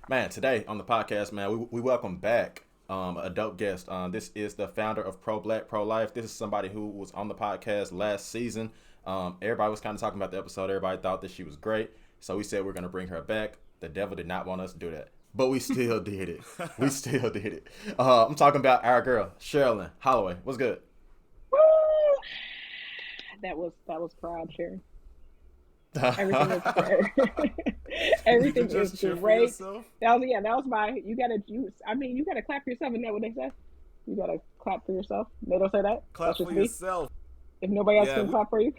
Man, today on the podcast, man, we welcome back a dope guest. This is the founder of Pro Black Pro Life. This is somebody who was on the podcast last season. Everybody was kind of talking about the episode. Everybody thought that she was great. So we said we're going to bring her back. The devil did not want us to do that. But we still did it. We still did it. I'm talking about our girl, Cherilyn Holloway. What's good? Woo! That was proud, Sharon. Everything is great. Everything is great. That was my. You gotta clap for yourself. Isn't that what they say? You gotta clap for yourself. They don't say that. Clap for yourself. If nobody else can clap for you.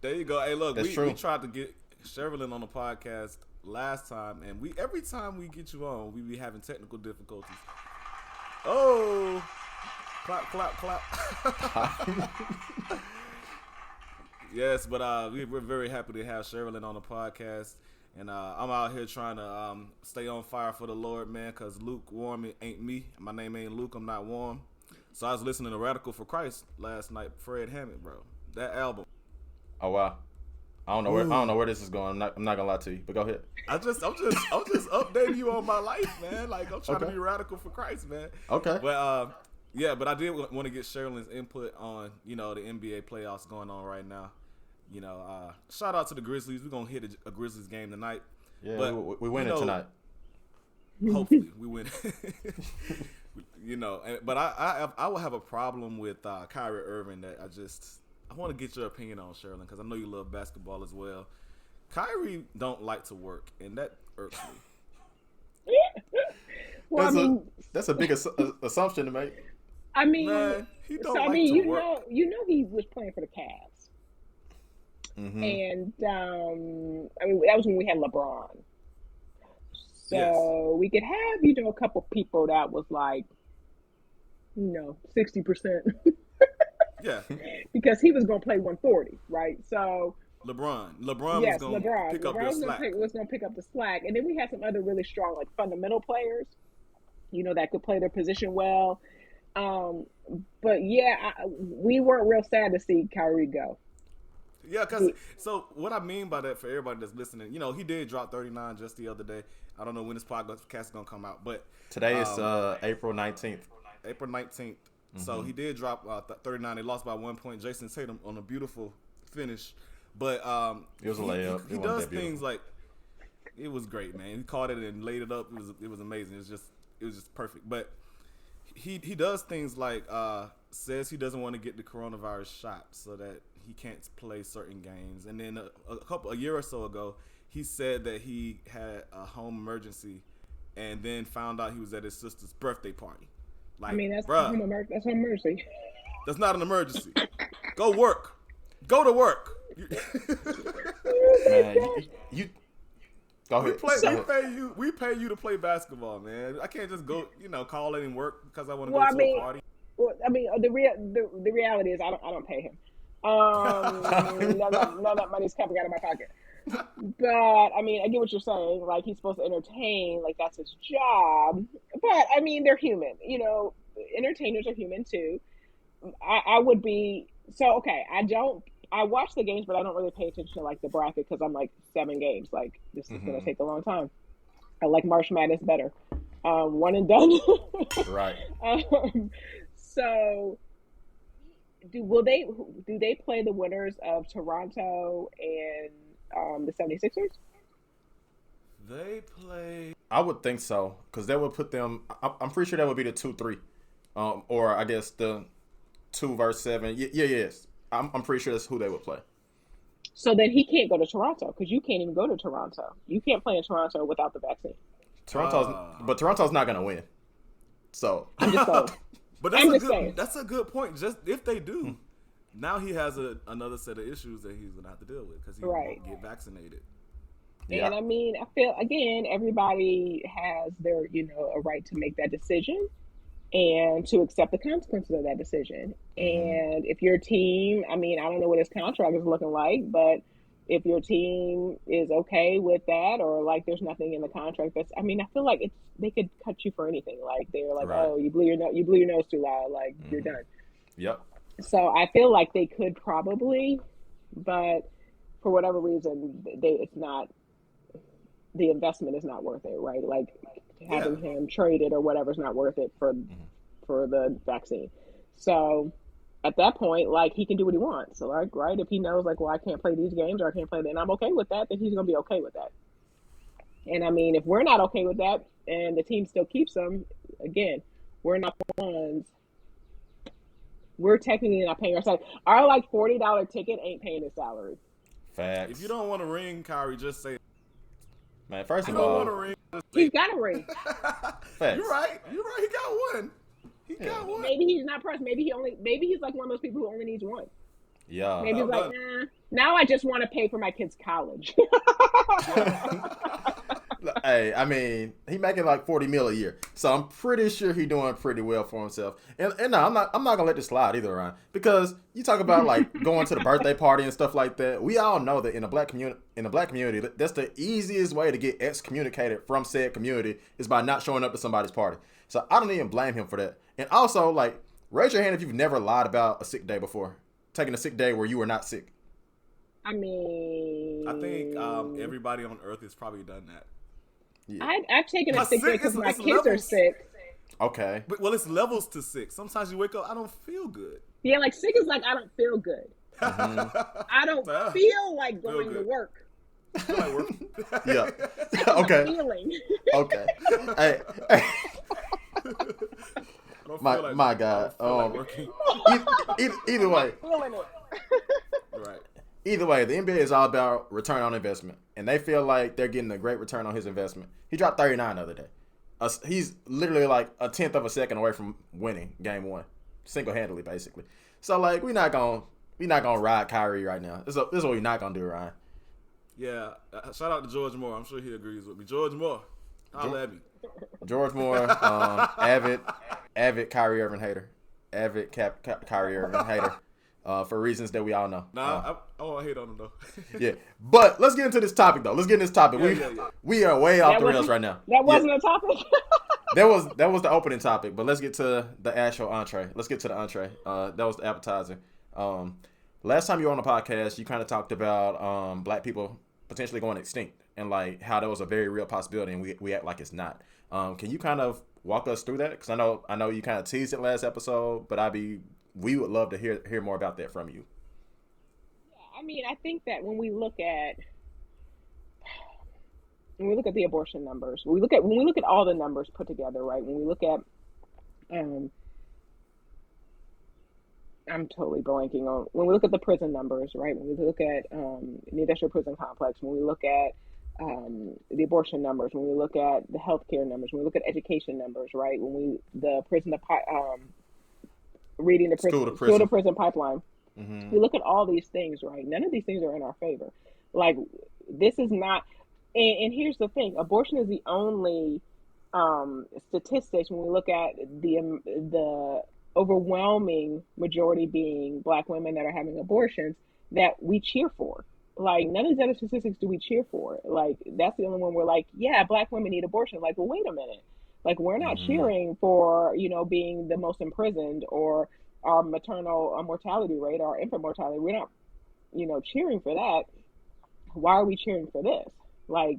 There you go. Hey, look, we tried to get Cherilyn on the podcast last time, and every time we get you on, we be having technical difficulties. Oh, clap. Yes, but we're very happy to have Cherilyn on the podcast, and I'm out here trying to stay on fire for the Lord, man, because lukewarm it ain't me. My name ain't Luke. I'm not warm. So I was listening to Radical for Christ last night. Fred Hammond, bro, that album. Oh wow, I don't know where this is going. I'm not gonna lie to you, but go ahead. I'm just updating you on my life, man. Like I'm trying to be radical for Christ, man. Okay. But but I did want to get Cherilyn's input on the NBA playoffs going on right now. Shout out to the Grizzlies. We're gonna hit a Grizzlies game tonight. Yeah, but we winning tonight. Hopefully, we win. But I will have a problem with Kyrie Irving that I want to get your opinion on, Cherilyn, because I know you love basketball as well. Kyrie don't like to work, and that irks me. Well, that's a big assumption to make. I mean, man, he don't like to work. You know, he was playing for the Cavs. Mm-hmm. And that was when we had LeBron. So yes. We could have, a couple people that was like, 60%. Yeah. Because he was going to play 140, right? So LeBron was going to pick up the slack. Was going to pick up the slack. And then we had some other really strong, like fundamental players, that could play their position well. But yeah, we weren't real sad to see Kyrie go. Yeah, so what I mean by that for everybody that's listening, he did drop 39 just the other day. I don't know when this podcast is going to come out, but today is April 19th. April 19th. Mm-hmm. So he did drop 39. They lost by 1 point. Jason Tatum on a beautiful finish. But it was a layup. He does things like, it was great, man. He caught it and laid it up. It was amazing. It was just perfect. But he does things like says he doesn't want to get the coronavirus shot so that he can't play certain games. And then a year or so ago, he said that he had a home emergency and then found out he was at his sister's birthday party. Like, that's home emergency. That's not an emergency. Go work. Go to work. Man, you go ahead. We pay you to play basketball, man. I can't just go, call it and work because I want to go to a party. Well, the reality is I don't pay him. None of that money's coming out of my pocket. But I get what you're saying. Like, he's supposed to entertain, like that's his job. But they're human. Entertainers are human too. I would be so okay. I watch the games, but I don't really pay attention to like the bracket because I'm like 7 games. Like, this is gonna take a long time. I like March Madness better. One and done. Right. So do they play the winners of Toronto and the 76ers? They play. I would think so, because that would put them. I'm pretty sure that would be the 2-3, or I guess the 2 versus 7. Yes. I'm pretty sure that's who they would play. So then he can't go to Toronto because you can't even go to Toronto. You can't play in Toronto without the vaccine. Toronto's not gonna win. So I'm just saying. But that's a good point. Just if they do, now he has another set of issues that he's gonna have to deal with because he won't get vaccinated. Yeah. And I feel again, everybody has their a right to make that decision and to accept the consequences of that decision. And if your team, I don't know what his contract is looking like, but if your team is okay with that, or like there's nothing in the contract that's, I feel like they could cut you for anything. Like they're like, right. Oh, you blew your nose too loud. Like you're done. Yep. So I feel like they could probably, but for whatever reason, it's not. the investment is not worth it, right? Like Yeah. having him traded or whatever is not worth it for the vaccine. So at that point, like he can do what he wants. So like, right, if he knows like, well, I can't play these games or I can't play that, and I'm okay with that, then he's gonna be okay with that. And I mean, if we're not okay with that and the team still keeps him, again, we're not the ones. We're technically not paying ourselves. Our like $40 ticket ain't paying his salary. Facts. If you don't want a ring, Kyrie, just say. Man, first I of don't all, want a ring. He's got a ring. facts. You're right. You're right. He got one. He got one. Maybe he's not pressed. Maybe he's like one of those people who only needs one. Yeah. Maybe he's like, nah. Now I just want to pay for my kid's college. Hey, I mean, he making like 40 mil a year, so I'm pretty sure he doing pretty well for himself. And no, I'm not gonna let this slide either, Ryan, because you talk about like going to the birthday party and stuff like that. We all know that in the black community, that's the easiest way to get excommunicated from said community is by not showing up to somebody's party. So I don't even blame him for that. And also, like, raise your hand if you've never lied about a sick day before, taking a sick day where you were not sick. I mean, I think everybody on Earth has probably done that. Yeah. I've taken a sick day because my kids levels. are sick. Okay. But, well, it's levels to sick. Sometimes you wake up, I don't feel good. Yeah, like sick is like I don't feel good. Mm-hmm. I don't feel like going to work. Feel like work. Yeah. Okay. Feeling. Okay. Hey. My God. Either way. Feeling it. Right. Either way, the NBA is all about return on investment, and they feel like they're getting a great return on his investment. He dropped 39 the other day. He's literally like a tenth of a second away from winning game one, single-handedly, basically. So like, we're not gonna ride Kyrie right now. This is what we're not gonna do, Ryan. Yeah. Shout out to George Moore. I'm sure he agrees with me. George Moore, holla at me. George Moore, avid Kyrie Irving hater, avid Kyrie Irving hater. For reasons that we all know. Nah, I won't hate on him though. Yeah, but let's get into this topic though. We are way off the rails right now. That wasn't a topic. that was the opening topic, but let's get to the actual entree. Let's get to the entree. That was the appetizer. Last time you were on the podcast, you kind of talked about black people potentially going extinct and like how that was a very real possibility, and we act like it's not. Can you kind of walk us through that? Because I know you kind of teased it last episode, but we would love to hear more about that from you. Yeah, I mean, I think that when we look at the abortion numbers, when we look at all the numbers put together, right? When we look at I'm totally blanking on when we look at the prison numbers, right? When we look at the industrial prison complex, when we look at the abortion numbers, when we look at the healthcare numbers, when we look at education numbers, right? Reading the school to prison pipeline. Mm-hmm. We look at all these things, right? None of these things are in our favor. Like, this is not, and here's the thing: abortion is the only statistics when we look at the overwhelming majority being Black women that are having abortions that we cheer for. Like, none of these other statistics do we cheer for. Like, that's the only one we're like, yeah, Black women need abortion. Like, well, wait a minute. Like, we're not cheering for, being the most imprisoned or our maternal mortality rate, our infant mortality. We're not, cheering for that. Why are we cheering for this? Like,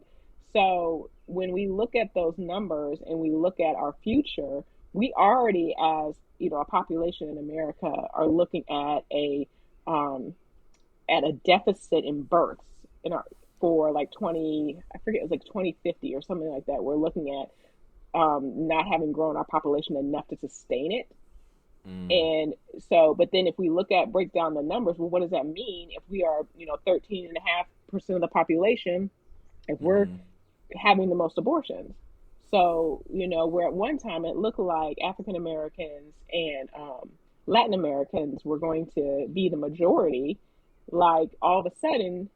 so when we look at those numbers and we look at our future, we already, as, a population in America, are looking at a deficit in births for like 2050 or something like that. We're looking at not having grown our population enough to sustain it. And so, but then if we break down the numbers, well, what does that mean if we are, 13.5% of the population, if we're having the most abortions? So, where at one time it looked like African Americans and Latin Americans were going to be the majority, like all of a sudden,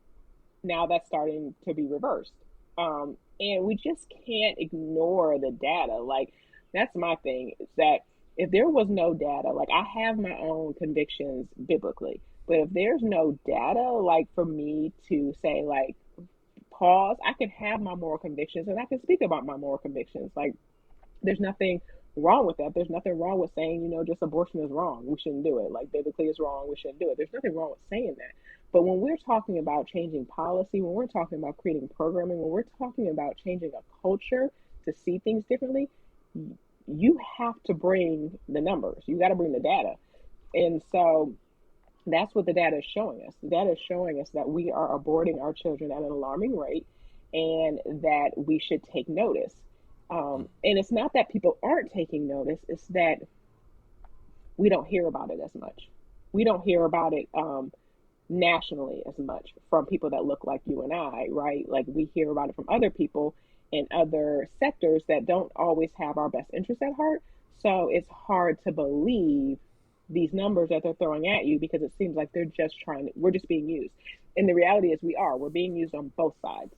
now that's starting to be reversed. And we just can't ignore the data. Like, that's my thing, is that if there was no data, like, I have my own convictions biblically, but if there's no data, like, for me to say, like, pause, I can have my moral convictions and I can speak about my moral convictions. Like, there's nothing wrong with that. There's nothing wrong with saying, just abortion is wrong. We shouldn't do it. Like, biblically it's wrong. We shouldn't do it. There's nothing wrong with saying that. But when we're talking about changing policy, when we're talking about creating programming, when we're talking about changing a culture to see things differently, you have to bring the numbers. You got to bring the data. And so that's what the data is showing us. The data is showing us that we are aborting our children at an alarming rate and that we should take notice. And it's not that people aren't taking notice, it's that we don't hear about it as much. We don't hear about it nationally as much from people that look like you and I, right? Like we hear about it from other people in other sectors that don't always have our best interests at heart. So it's hard to believe these numbers that they're throwing at you because it seems like they're just we're just being used. And the reality is we're being used on both sides.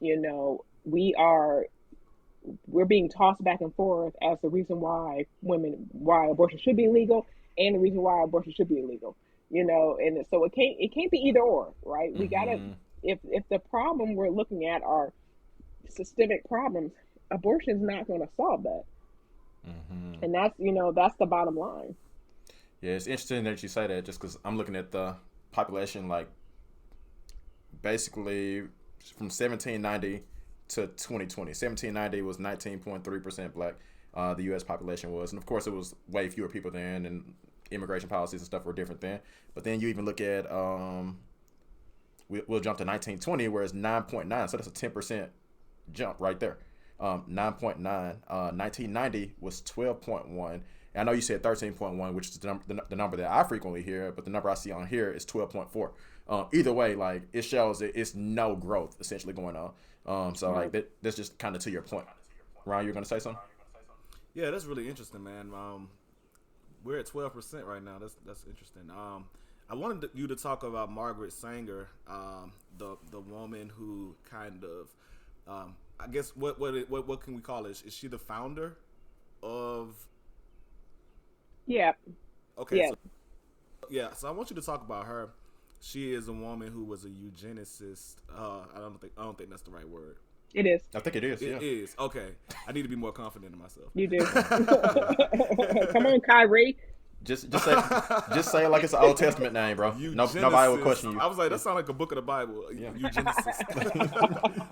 You know, we're being tossed back and forth as the reason why abortion should be legal and the reason why abortion should be illegal. You know, and so it can't be either or, right? We gotta, if the problem we're looking at are systemic problems, abortion's not going to solve that. And that's the bottom line. Yeah, it's interesting that you say that, just because I'm looking at the population, like basically from 1790 to 2020. 1790 was 19.3% black. The U.S. population was, and of course it was way fewer people then, and immigration policies and stuff were different then. But then you even look at we'll jump to 1920 where it's 9.9, so that's a 10% jump right there. 9.9. 1990 was 12.1. I know you said 13.1, which is the number that I frequently hear, but the number I see on here is 12.4. Either way, like it shows that it's no growth essentially going on. So like that's just kind of to your point. Ryan, you're gonna say something? Yeah, that's really interesting, man. We're at 12% right now. That's interesting. I wanted you to talk about Margaret Sanger, the woman who kind of, I guess what can we call it? Is she the founder of? Yeah. Okay. Yeah. So I want you to talk about her. She is a woman who was a eugenicist. I don't think that's the right word. It is. I think it is. It is. Okay. I need to be more confident in myself. You do. Come on, Kyrie. Just say it like it's an Old Testament name, bro. Nobody will question you. I was like, that sounds like a book of the Bible. Yeah. Eugenicist.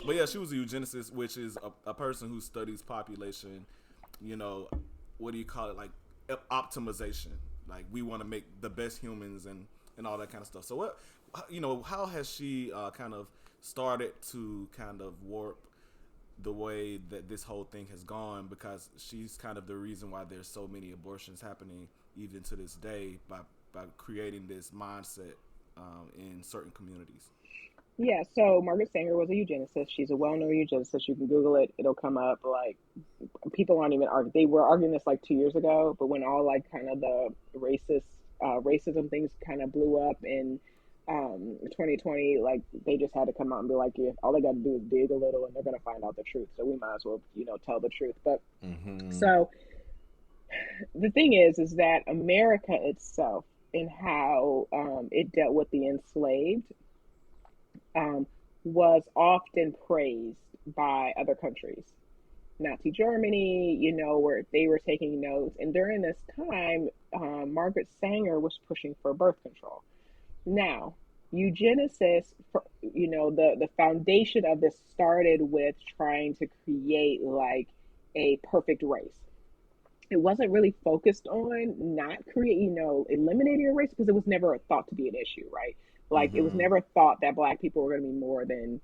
But yeah, she was a eugenicist, which is a person who studies population. You know, what do you call it? Like optimization. Like we want to make the best humans and all that kind of stuff. So how has she kind of started to kind of warp the way that this whole thing has gone, because she's kind of the reason why there's so many abortions happening even to this day by creating this mindset in certain communities. Yeah, so Margaret Sanger was a eugenicist. She's a well-known eugenicist. You can Google it. It'll come up. Like, people aren't even arguing. They were arguing this like 2 years ago, but when all like kind of the racism things kind of blew up in 2020, like they just had to come out and be like, yeah, all they got to do is dig a little and they're going to find out the truth. So we might as well, tell the truth. But so the thing is that America itself and how it dealt with the enslaved was often praised by other countries. Nazi Germany, where they were taking notes. And during this time, Margaret Sanger was pushing for birth control. Now, eugenicists, the foundation of this started with trying to create like a perfect race. It wasn't really focused on not eliminating a race, because it was never thought to be an issue, right? Like it was never thought that Black people were going to be more than,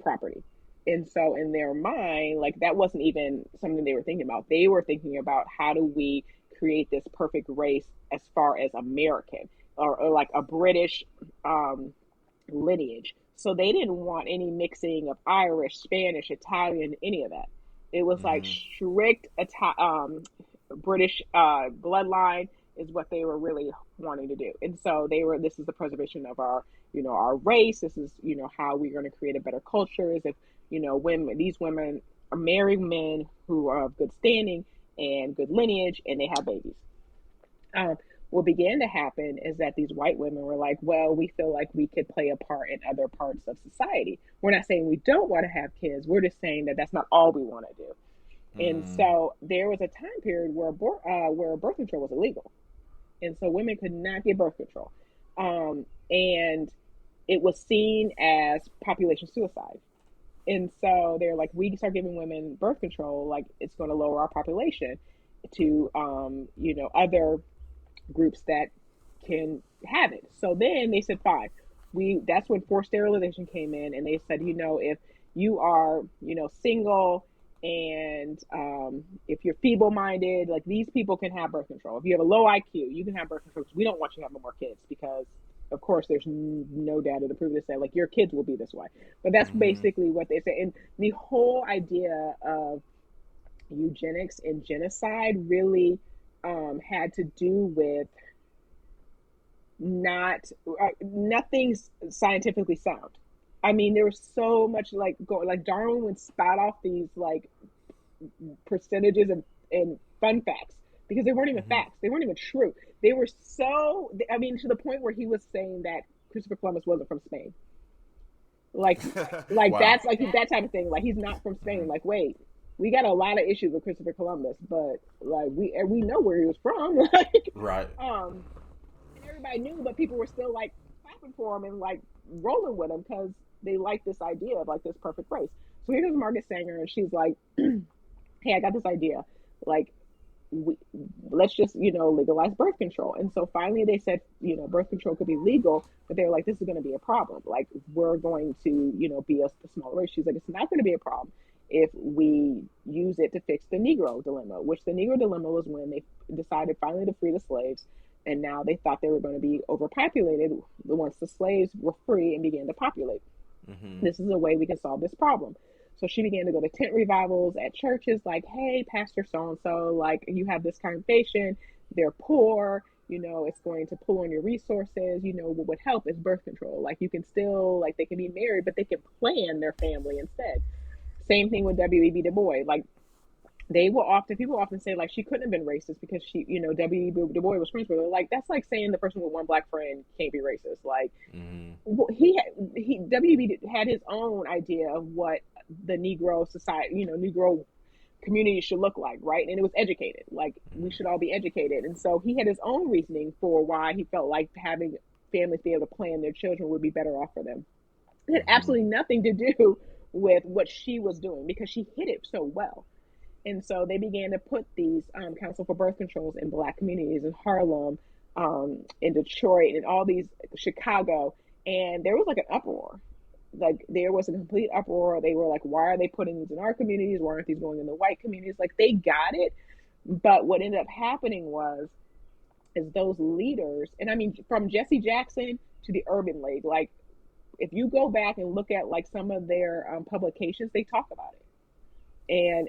property. And so in their mind, like that wasn't even something they were thinking about. They were thinking about how do we create this perfect race as far as American or like a British lineage. So they didn't want any mixing of Irish, Spanish, Italian, any of that. It was like strict British bloodline is what they were really wanting to do. And so this is the preservation of our, our race. This is, how we're going to create a better culture is if, these women are married men who are of good standing and good lineage and they have babies. What began to happen is that these white women were like, well, we feel like we could play a part in other parts of society. We're not saying we don't want to have kids. We're just saying that that's not all we want to do. And so there was a time period where birth control was illegal. and so women could not get birth control, and it was seen as population suicide. And so they're like, we start giving women birth control, like it's going to lower our population to, other groups that can have it. So then they said, fine. That's when forced sterilization came in, and they said, if you are, single, and if you're feeble-minded, like these people can have birth control. If you have a low IQ, you can have birth control. We don't want you to have no more kids because, of course, there's no data to prove this. That like your kids will be this way. But that's basically what they say. And the whole idea of eugenics and genocide really had to do with nothing's scientifically sound. I mean, there was so much like Darwin would spout off these like percentages and fun facts because they weren't even facts. They weren't even true. They were to the point where he was saying that Christopher Columbus wasn't from Spain. Like Wow. that's like that type of thing. Like he's not from Spain. Like, wait, we got a lot of issues with Christopher Columbus, but like we know where he was from. Like, Right. and everybody knew, but people were still like clapping for him and like rolling with him because they like this idea of like this perfect race. So here's Margaret Sanger, and she's like, "Hey, I got this idea. Like, let's just legalize birth control." And so finally, they said birth control could be legal, but they were like, "This is going to be a problem. Like, we're going to be a small race." She's like, "It's not going to be a problem if we use it to fix the Negro dilemma," which the Negro dilemma was when they decided finally to free the slaves. And now they thought they were going to be overpopulated once the slaves were free and began to populate. This is a way we can solve this problem. So she began to go to tent revivals at churches like, hey, Pastor so-and-so, like you have this congregation, they're poor, it's going to pull on your resources, what would help is birth control. Like you can still, like they can be married, but they can plan their family instead. Same thing with W.E.B. Du Bois. Like people often say like she couldn't have been racist because she, W.E.B. Du Bois was friends with her. Like that's like saying the person with one black friend can't be racist. Like W.E.B. had his own idea of what the Negro society, Negro community should look like, right? And it was educated. Like we should all be educated. And so he had his own reasoning for why he felt like having families be able to plan their children would be better off for them. It had absolutely nothing to do with what she was doing because she hit it so well. And so they began to put these council for birth controls in black communities in Harlem, in Detroit, and all these Chicago. And there was like an uproar. Like there was a complete uproar. They were like, why are they putting these in our communities? Why aren't these going in the white communities? Like they got it. But what ended up happening is those leaders, and I mean, from Jesse Jackson to the Urban League, like if you go back and look at like some of their publications, they talk about it. And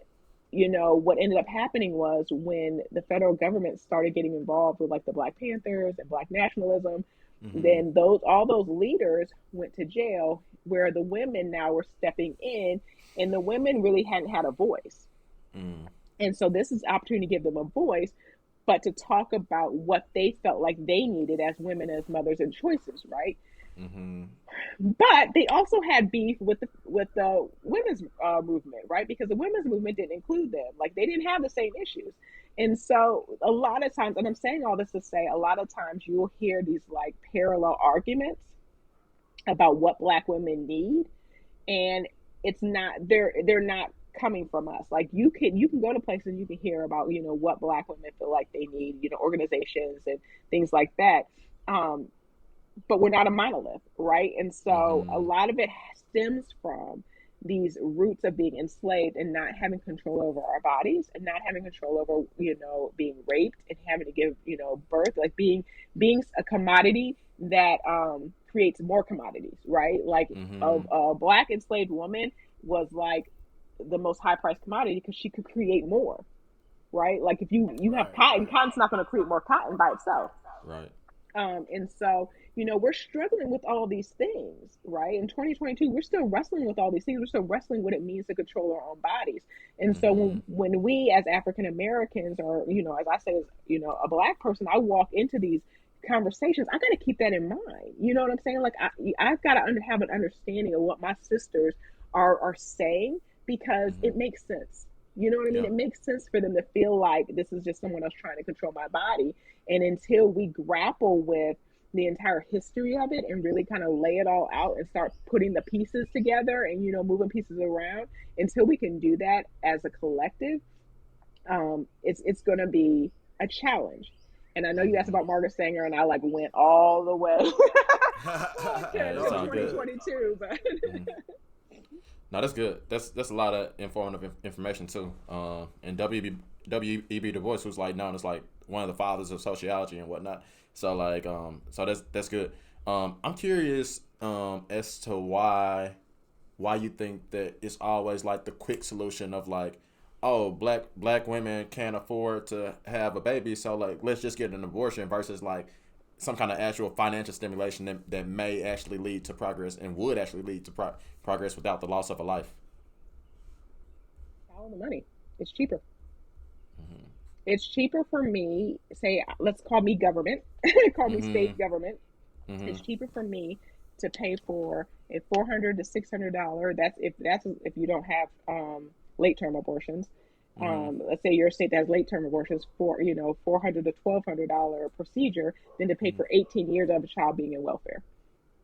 what ended up happening was when the federal government started getting involved with like the Black Panthers and Black nationalism, then all those leaders went to jail where the women now were stepping in and the women really hadn't had a voice. And so this is an opportunity to give them a voice, but to talk about what they felt like they needed as women, as mothers and choices, right? But they also had beef with the women's movement, right? Because the women's movement didn't include them. Like they didn't have the same issues. And so a lot of times, and I'm saying all this to say, a lot of times you will hear these like parallel arguments about what Black women need. And it's not, they're not coming from us. Like you can go to places, you can hear about, what Black women feel like they need, organizations and things like that. But we're not a monolith, right? And so a lot of it stems from these roots of being enslaved and not having control over our bodies and not having control over, being raped and having to give, birth, like being a commodity that creates more commodities, right? Like a Black enslaved woman was like the most high priced commodity because she could create more, right? Like if you have cotton, cotton's not going to create more cotton by itself. Right. And so, we're struggling with all these things, right? In 2022, we're still wrestling with all these things. We're still wrestling what it means to control our own bodies. And so when we as African Americans or, as I say, as, a Black person, I walk into these conversations, I got to keep that in mind. You know what I'm saying? Like I've got to have an understanding of what my sisters are saying because it makes sense. You know what I mean? Yeah. It makes sense for them to feel like this is just someone else trying to control my body. And until we grapple with the entire history of it and really kind of lay it all out and start putting the pieces together and, moving pieces around, until we can do that as a collective, it's going to be a challenge. And I know you asked Mm-hmm. about Margaret Sanger, and I like went all the way Hey, to it's all good. 2022, but Mm-hmm. No, that's good. That's a lot of informative information too. And W.E.B. Du Bois was like known as like one of the fathers of sociology and whatnot. So like, so that's good. I'm curious as to why you think that it's always like the quick solution of like, oh, black women can't afford to have a baby, so like let's just get an abortion versus like some kind of actual financial stimulation that may actually lead to progress and would actually lead to progress without the loss of a life. follow the money. It's cheaper. Mm-hmm. It's cheaper for me. Say, let's call me government. Call me Mm-hmm. state government. Mm-hmm. It's cheaper for me to pay for a $400 to $600. That's if you don't have late term abortions. Mm-hmm. Let's say you're a state that has late term abortions for $400 to $1,200 procedure, than to pay Mm-hmm. for 18 years of a child being in welfare.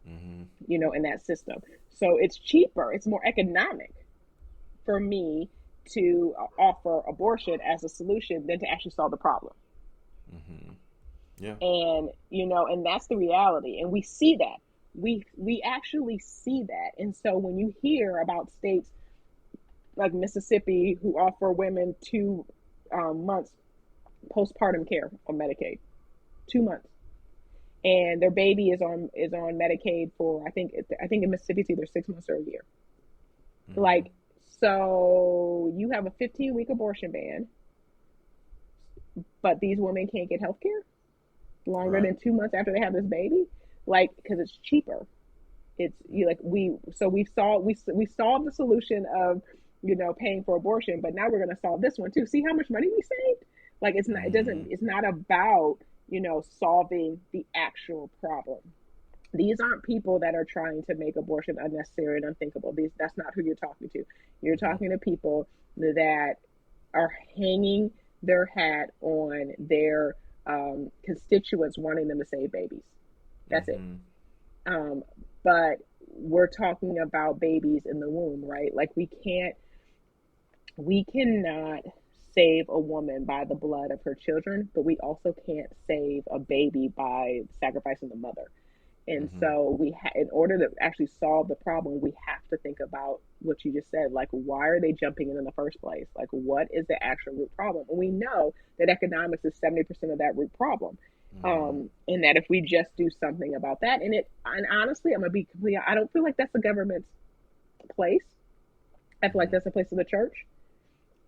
Mm-hmm. In that system. So it's cheaper. It's more economic for me to offer abortion as a solution than to actually solve the problem. Mm-hmm. Yeah. And that's the reality, and we see that. We actually see that. And so when you hear about states like Mississippi who offer women 2 months postpartum care on Medicaid, 2 months, and their baby is on Medicaid for, I think in Mississippi it's either 6 months or a year. Mm-hmm. Like, so you have a 15-week abortion ban, but these women can't get health care longer Right. than 2 months after they have this baby, like, because it's cheaper. It's you like we solved the solution of paying for abortion, but now we're going to solve this one too. See how much money we saved? Like, Mm-hmm. it's not about solving the actual problem. These aren't people that are trying to make abortion unnecessary and unthinkable. That's not who you're talking to. You're Mm-hmm. talking to people that are hanging their hat on their constituents wanting them to save babies. That's it. Mm-hmm. Um, but we're talking about babies in the womb, right? Like, we cannot save a woman by the blood of her children, but we also can't save a baby by sacrificing the mother. And Mm-hmm. so in order to actually solve the problem, we have to think about what you just said. Like, why are they jumping in the first place? Like, what is the actual root problem? And we know that economics is 70% of that root problem. Mm-hmm. And that if we just do something about that, and honestly, I'm gonna be completely, I don't feel like that's the government's place. I feel like Mm-hmm. that's the place of the church.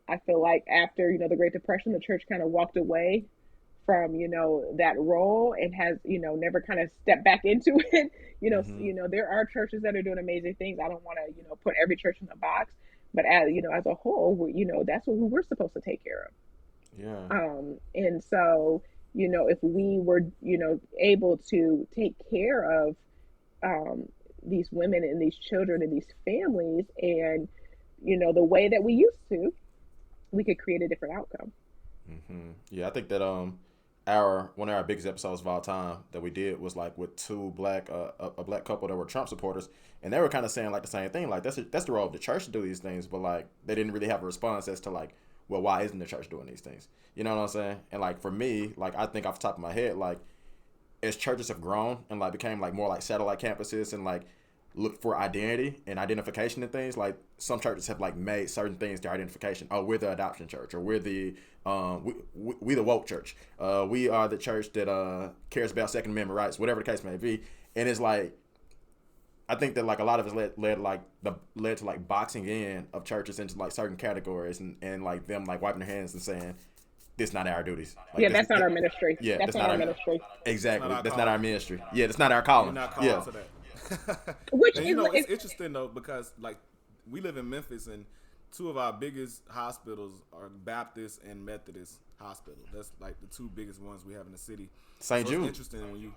I feel like after the Great Depression, the church kind of walked away from that role and has never kind of stepped back into it. Mm-hmm. There are churches that are doing amazing things. I don't want to put every church in a box, but as a whole, that's what we're supposed to take care of. Yeah. And so if we were able to take care of um, these women and these children and these families, and the way that we used to, we could create a different outcome. Mm-hmm. Yeah, I think that our one of our biggest episodes of all time that we did was like with two black a black couple that were Trump supporters, and they were kind of saying like the same thing, like that's the role of the church to do these things, but like they didn't really have a response as to like, well, why isn't the church doing these things? You know what I'm saying? And like for me, like I think off the top of my head, like as churches have grown and like became like more like satellite campuses and like look for identity and identification and things, like some churches have like made certain things their identification. Oh, we're the adoption church, or we're the we the woke church. We are the church that cares about Second Amendment rights, whatever the case may be. And it's like I think that like a lot of us led to like boxing in of churches into like certain categories, and like them like wiping their hands and saying this not our duties. Like Yeah, this, that's not our ministry. yeah, That's that's not not our our ministry. It's not exactly. our That's not our calling. ministry. Yeah, that's not our You're calling. not called Yeah. to that. Which And is, it's interesting though, because like we live in Memphis, and two of our biggest hospitals are Baptist and Methodist hospital. That's like the two biggest ones we have in the city. St. So Jude. it's interesting when you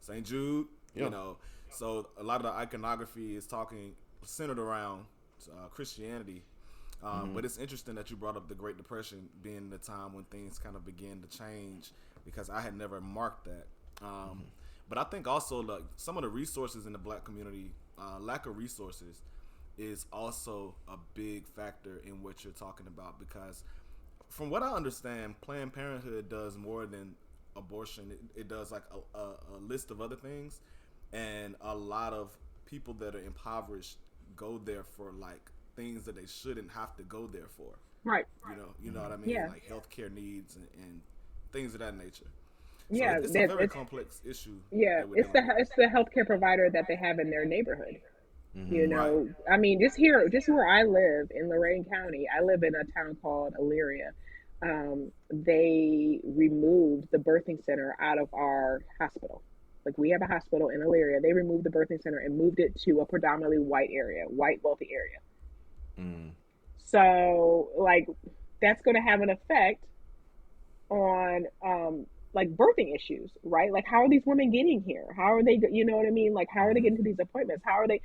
St. Jude, Yeah. So a lot of the iconography is talking centered around Christianity, But it's interesting that you brought up the Great Depression being the time when things kind of began to change, because I had never marked that. But I think also like some of the resources in the Black community, lack of resources, is also a big factor in what you're talking about. Because from what I understand, Planned Parenthood does more than abortion. It does like a list of other things, and a lot of people that are impoverished go there for like things that they shouldn't have to go there for. Right. You know what I mean? Yeah. Like healthcare needs and things of that nature. So Yeah. it's a very complex issue. Yeah. That we're It's dealing with. the healthcare provider that they have in their neighborhood. You Right. know, I mean, just where I live in Lorain County, I live in a town called Elyria. They removed the birthing center out of our hospital. Like we have a hospital in Elyria. They removed the birthing center and moved it to a predominantly white area, white wealthy area. Mm. So like that's going to have an effect on like birthing issues, right? Like how are these women getting here? How are they, you know what I mean? Like how are they getting to these appointments? How are they,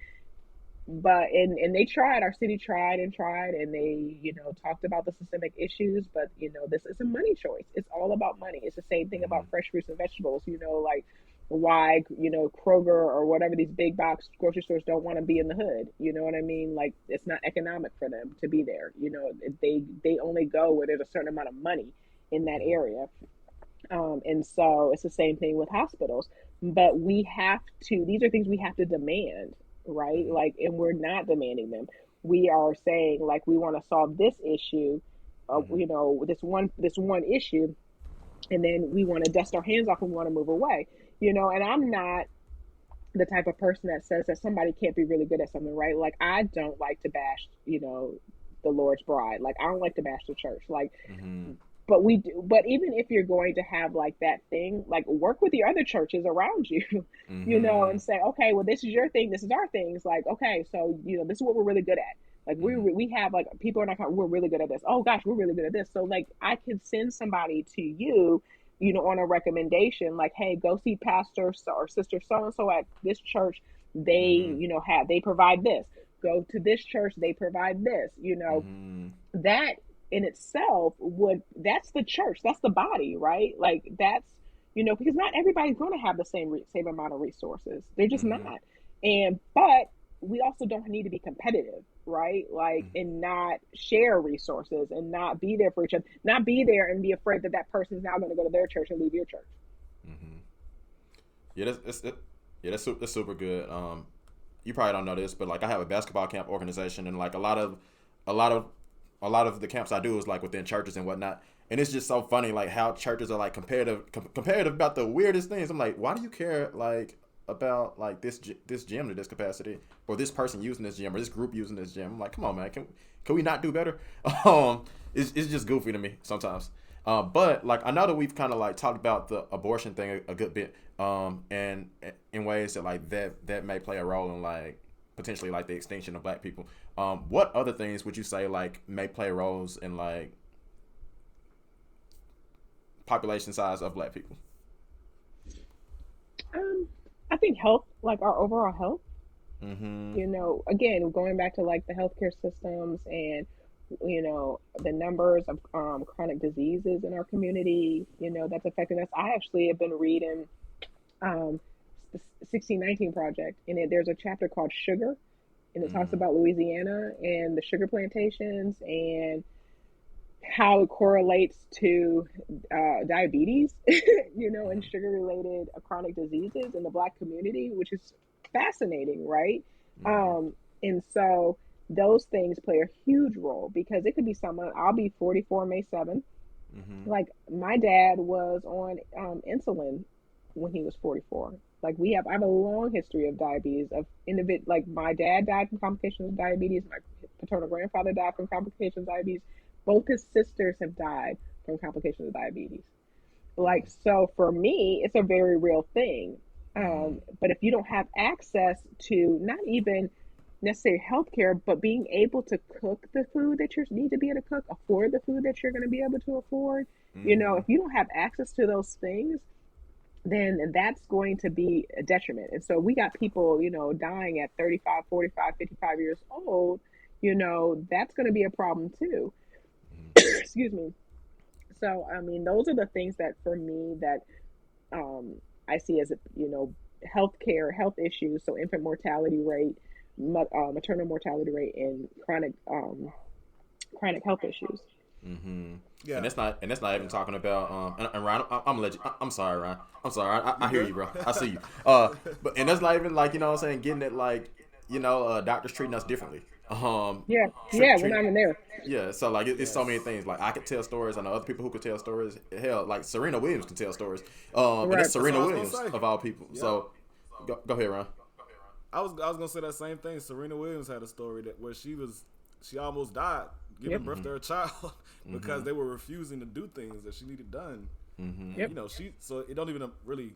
but and they tried, our city tried and they, you know, talked about the systemic issues, but you know, this is a money choice. It's all about money. It's the same thing about fresh fruits and vegetables, you know, like why, you know, Kroger or whatever, these big box grocery stores don't want to be in the hood, you know what I mean? Like it's not economic for them to be there, you know. They only go where there's a certain amount of money in that area. And so it's the same thing with hospitals. But we have to, these are things we have to demand, right? Like, and we're not demanding them. We are saying, like, we want to solve this issue, you know, this one issue, and then we want to dust our hands off and we want to move away, you know. And I'm not the type of person that says that somebody can't be really good at something, right? Like, I don't like to bash, you know, the Lord's bride. Like, I don't like to bash the church. Like, but we do, but even if you're going to have like that thing, like work with the other churches around you, you know, and say, okay, well, this is your thing, this is our thing. It's like, okay, so you know, this is what we're really good at. Like we have like people in our country, we're really good at this. Oh gosh, we're really good at this. So like I can send somebody to you, you know, on a recommendation, like, hey, go see pastor or sister so and so at this church. They, you know, they provide this. Go to this church, they provide this. You know, that in itself that's the church, that's the body, right? Like that's, you know, because not everybody's going to have the same amount of resources. They're just not. And but we also don't need to be competitive, right? Like and not share resources and not be there for each other, not be there and be afraid that that person's now going to go to their church and leave your church. Yeah, that's super good. You probably don't know this, but like I have a basketball camp organization, and like a lot of the camps I do is like within churches and whatnot. And it's just so funny, like how churches are like comparative about the weirdest things. I'm like, why do you care like about like this gym to this capacity, or this person using this gym, or this group using this gym? I'm like, come on, man, can we not do better? It's just goofy to me sometimes. But like I know that we've kind of like talked about the abortion thing a good bit, and in ways that like that may play a role in like potentially like the extinction of Black people. What other things would you say like may play roles in like population size of Black people? I think health, like our overall health. You know, again, going back to like the healthcare systems and you know the numbers of chronic diseases in our community, you know, that's affecting us. I actually have been reading um, the 1619 Project, and there's a chapter called Sugar, and it talks about Louisiana and the sugar plantations and how it correlates to diabetes, you know, and sugar-related chronic diseases in the Black community, which is fascinating, right? And so those things play a huge role because it could be someone. I'll be 44 May 7th. Like my dad was on insulin when he was 44. Like I have a long history of diabetes of individual. Like my dad died from complications of diabetes. My paternal grandfather died from complications of diabetes. Both his sisters have died from complications of diabetes. Like so, for me, it's a very real thing. But if you don't have access to not even necessarily healthcare, but being able to cook the food that you need to be able to cook, afford the food that you're going to be able to afford, you know, if you don't have access to those things, then that's going to be a detriment. And so we got people, you know, dying at 35, 45, 55 years old, that's going to be a problem too. Excuse me. So, I mean, those are the things that for me that I see as, healthcare, health issues. So infant mortality rate, maternal mortality rate, and chronic health issues. Mm-hmm. Yeah. And that's not even talking about and Ryan, I'm gonna let you. I'm sorry, Ryan. I'm sorry. I hear you, bro. I see you. But and that's not even like, what I'm saying, getting it like, doctors treating us differently. Yeah, we're not even there. Yeah, so like it's so many things. Like I could tell stories. I know other people who could tell stories. Hell, like Serena Williams can tell stories. And Right. that's Serena That's what I Williams was gonna say. of all people. Yeah. So go ahead, Ryan. I was gonna say that same thing. Serena Williams had a story where she almost died giving Yep. birth to her child because they were refusing to do things that she needed done. Mm-hmm. Yep. So it don't even really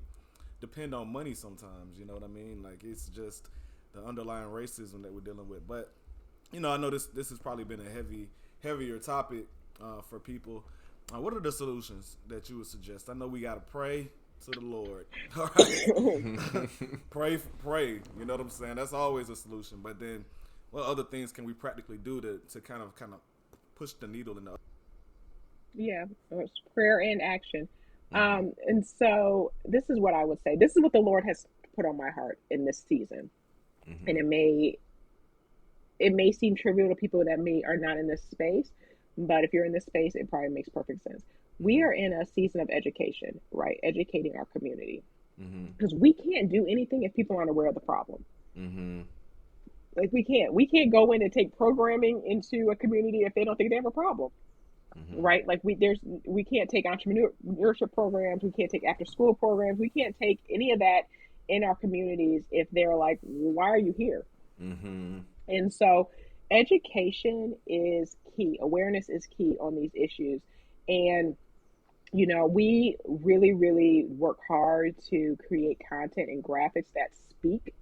depend on money sometimes. You know what I mean? Like it's just the underlying racism that we're dealing with. But I know this has probably been a heavier topic for people. What are the solutions that you would suggest? I know we gotta pray to the Lord. All right, pray. You know what I'm saying? That's always a solution. But then, what other things can we practically do to kind of push the needle in the? Yeah, it's prayer and action. Mm-hmm. And so this is what I would say. This is what the Lord has put on my heart in this season. Mm-hmm. And it may seem trivial to people that are not in this space, but if you're in this space, it probably makes perfect sense. We are in a season of education, right? Educating our community. Mm-hmm. Because we can't do anything if people aren't aware of the problem. Mm-hmm. Like we can't go in and take programming into a community if they don't think they have a problem. Mm-hmm. Right? Like we can't take entrepreneurship programs, we can't take after school programs, we can't take any of that in our communities if they're like, why are you here? Mm-hmm. And so education is key. Awareness is key on these issues. And we really, really work hard to create content and graphics that speak,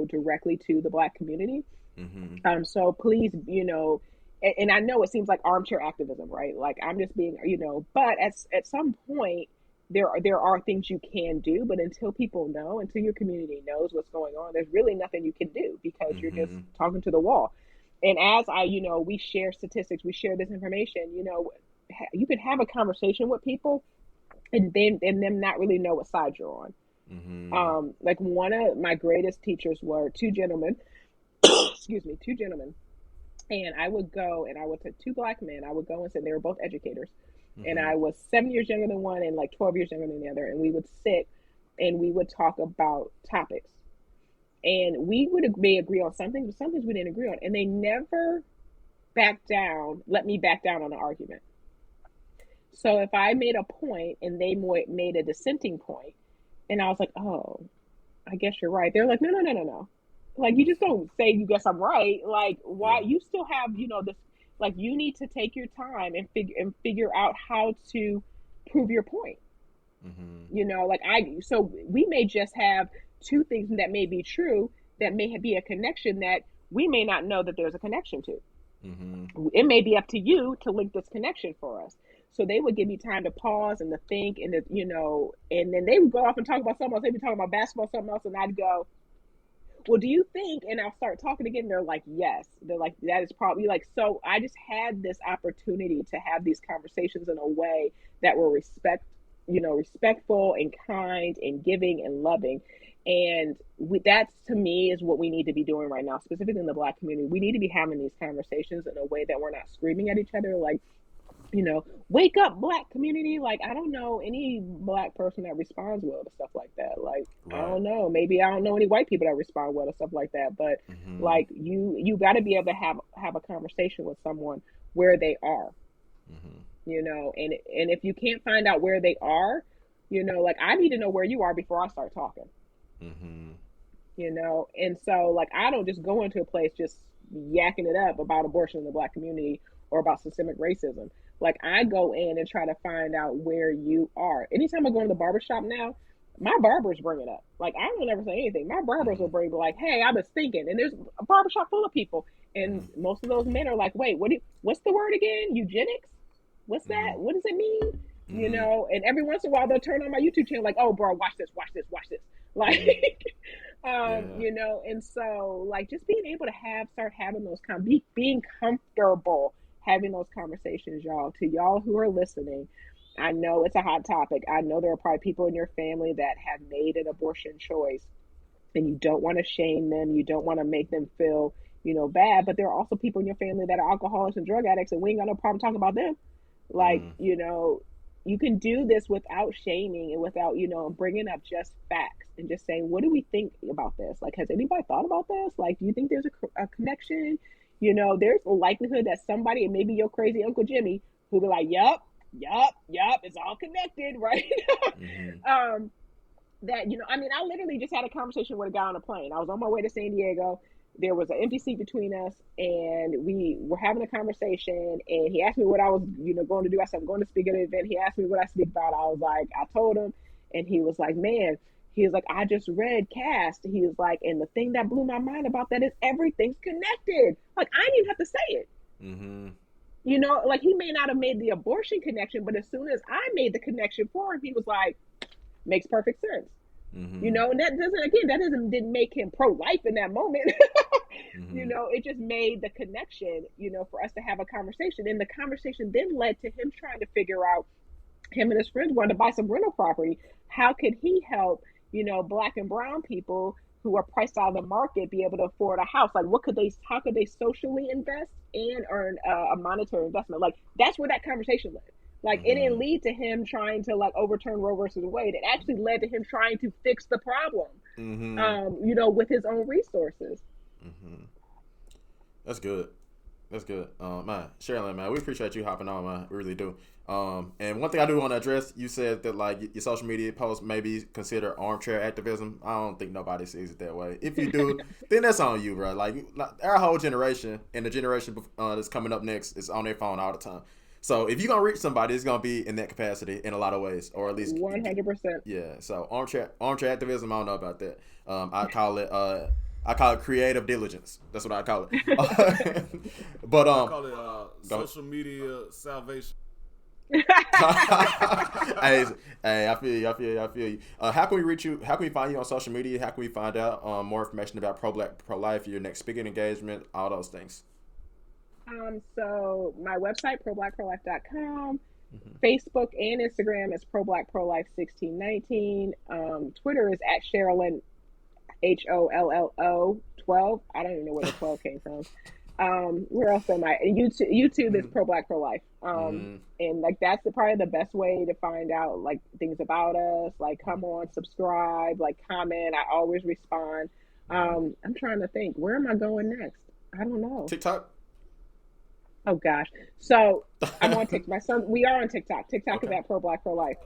directly to the Black community. Mm-hmm. So please, and I know it seems like armchair activism, right? Like I'm just being, but at some point there are things you can do, but until people know, until your community knows what's going on, there's really nothing you can do because you're just Mm-hmm. talking to the wall. And as we share statistics, we share this information, you can have a conversation with people and them not really know what side you're on. Mm-hmm. Like one of my greatest teachers were two gentlemen, excuse me, two gentlemen. And I would go and I would take two Black men. I would go and sit. They were both educators. And Mm-hmm. I was 7 years younger than one and like 12 years younger than the other. And we would sit and we would talk about topics. And we may agree on something, but some things we didn't agree on. And they never let me back down on an argument. So if I made a point and they made a dissenting point, and I was like, oh, I guess you're right. They're like, no. Like, you just don't say, you guess I'm right. Like, why? Yeah. You still have, this, like, you need to take your time and figure out how to prove your point. Mm-hmm. So we may just have two things that may be true that may be a connection that we may not know that there's a connection to. Mm-hmm. It may be up to you to link this connection for us. So they would give me time to pause and to think and and then they would go off and talk about something else. They'd be talking about basketball, something else, and I'd go, well, do you think? And I'll start talking again. They're like, yes. They're like, that is probably like, so I just had this opportunity to have these conversations in a way that were respectful and kind and giving and loving. And that's, to me, is what we need to be doing right now, specifically in the Black community. We need to be having these conversations in a way that we're not screaming at each other like, wake up, Black community. Like, I don't know any Black person that responds well to stuff like that. Like, Right. I don't know. Maybe I don't know any white people that respond well to stuff like that. But Mm-hmm. like, you got to be able to have a conversation with someone where they are. Mm-hmm. And if you can't find out where they are, like, I need to know where you are before I start talking. Mm-hmm. And so, like, I don't just go into a place just yakking it up about abortion in the Black community or about systemic racism. Like, I go in and try to find out where you are. Anytime I go in the barbershop now, my barbers bring it up. Like, I don't ever say anything. My barbers will bring like, hey, I was thinking, and there's a barbershop full of people. And Mm-hmm. most of those men are like, wait, what's the word again? Eugenics? What's that? Mm-hmm. What does it mean? Mm-hmm. And every once in a while they'll turn on my YouTube channel like, oh, bro, watch this. Like, You know, and so like just being able to start having those being comfortable having those conversations, y'all. To y'all who are listening, I know it's a hot topic. I know there are probably people in your family that have made an abortion choice, and you don't want to shame them. You don't want to make them feel, you know, bad. But there are also people in your family that are alcoholics and drug addicts, and we ain't got no problem talking about them. Like, you know, you can do this without shaming and without, you know, bringing up just facts and just saying, what do we think about this? Like, has anybody thought about this? Like, do you think there's a connection? You know, there's a likelihood that somebody, and maybe your crazy Uncle Jimmy, who'll be like, yup, it's all connected, right? That, you know, I mean, I literally just had a conversation with a guy on a plane. I was on my way to San Diego. There was an empty seat between us, and we were having a conversation, and he asked me what I was, you know, going to do. I said, I'm going to speak at an event. He asked me what I speak about. I was like, I told him, and he was like, man, he was like, I just read Cast. He was like, and the thing that blew my mind about that is everything's connected. Like, I didn't even have to say it. You know, like, he may not have made the abortion connection, but as soon as I made the connection for him, he was like, makes perfect sense. You know, and that didn't make him pro-life in that moment. You know, it just made the connection, you know, for us to have a conversation. And the conversation then led to him trying to figure out, him and his friends wanted to buy some rental property. How could he help, you know, Black and brown people who are priced out of the market be able to afford a house? Like, how could they socially invest and earn a monetary investment? Like, that's where that conversation led. Like, it didn't lead to him trying to, like, overturn Roe versus Wade. It actually led to him trying to fix the problem, you know, with his own resources. That's good. That's good. Man, Cherilyn, man, we appreciate you hopping on, man. We really do. And one thing I do want to address, you said that, like, your social media posts maybe consider armchair activism. I don't think nobody sees it that way. If you do, then that's on you, bro. Like, our whole generation and the generation that's coming up next is on their phone all the time. So if you're going to reach somebody, it's going to be in that capacity in a lot of ways, or at least 100%. Yeah. So armchair activism, I don't know about that. I call it creative diligence. That's what I call it. But I call it social media salvation. hey, I feel you. How can we reach you? How can we find you on social media? How can we find out more information about pro-Black, pro-life, your next speaking engagement, all those things? So my website, problackprolife.com. Facebook and Instagram is problackprolife1619. Twitter is at Cherilyn HOLLO 12. I don't even know where the 12 came from. Where else am I? YouTube is pro-Black, pro-life. And like, that's probably the best way to find out, like, things about us. Like, come on, subscribe, like, comment. I always respond. I'm trying to think, where am I going next? I don't know. TikTok. Oh gosh. So I'm on TikTok. My son, we are on TikTok. TikTok is at pro-Black, pro-life.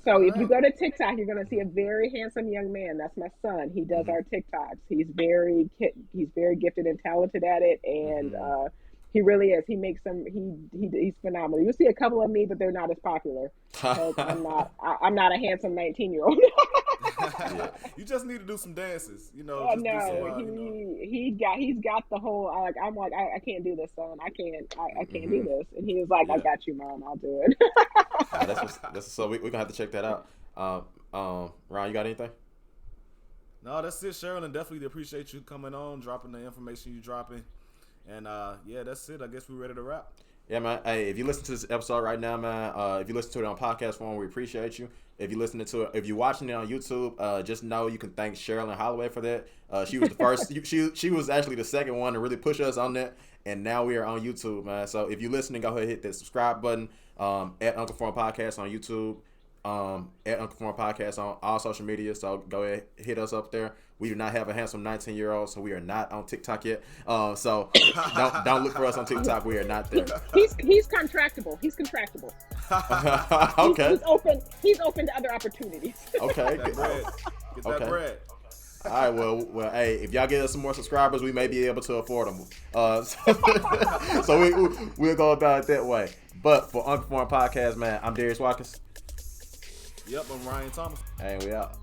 So if you go to TikTok, you're going to see a very handsome young man. That's my son. He does our TikToks. He's very gifted and talented at it. And, he really is. He makes them. He's phenomenal. You'll see a couple of me, but they're not as popular. I'm not a handsome 19-year-old. Yeah. You just need to do some dances, you know. He's got the whole. I'm like, I can't do this, son. I can't do this. And he was like, I got you, Mom. I'll do it. So we're gonna have to check that out. Ron, you got anything? No, that's it, Cherilyn. Definitely appreciate you coming on, dropping the information you dropping. And yeah, that's it. I guess we're ready to wrap. Yeah, man. Hey, if you listen to this episode right now, man, if you listen to it on podcast form, we appreciate you. If you're watching it on YouTube, just know you can thank Cherilyn Holloway for that. She was the first. she was actually the second one to really push us on that, and now we are on YouTube, man. So if you're listening, go ahead and hit that subscribe button. At Uncle Form Podcast on YouTube. At Uncle Form Podcast on all social media. So go ahead, hit us up there. We do not have a handsome 19-year-old, so we are not on TikTok yet. So don't look for us on TikTok. We are not there. He's contractable. He's contractable. Okay. He's open to other opportunities. Okay. Get that bread. All right. Well. Hey, if y'all get us some more subscribers, we may be able to afford them. So we'll go about it that way. But for Uncle Form Podcast, man, I'm Darius Watkins. Yep, I'm Ryan Thomas. And we out.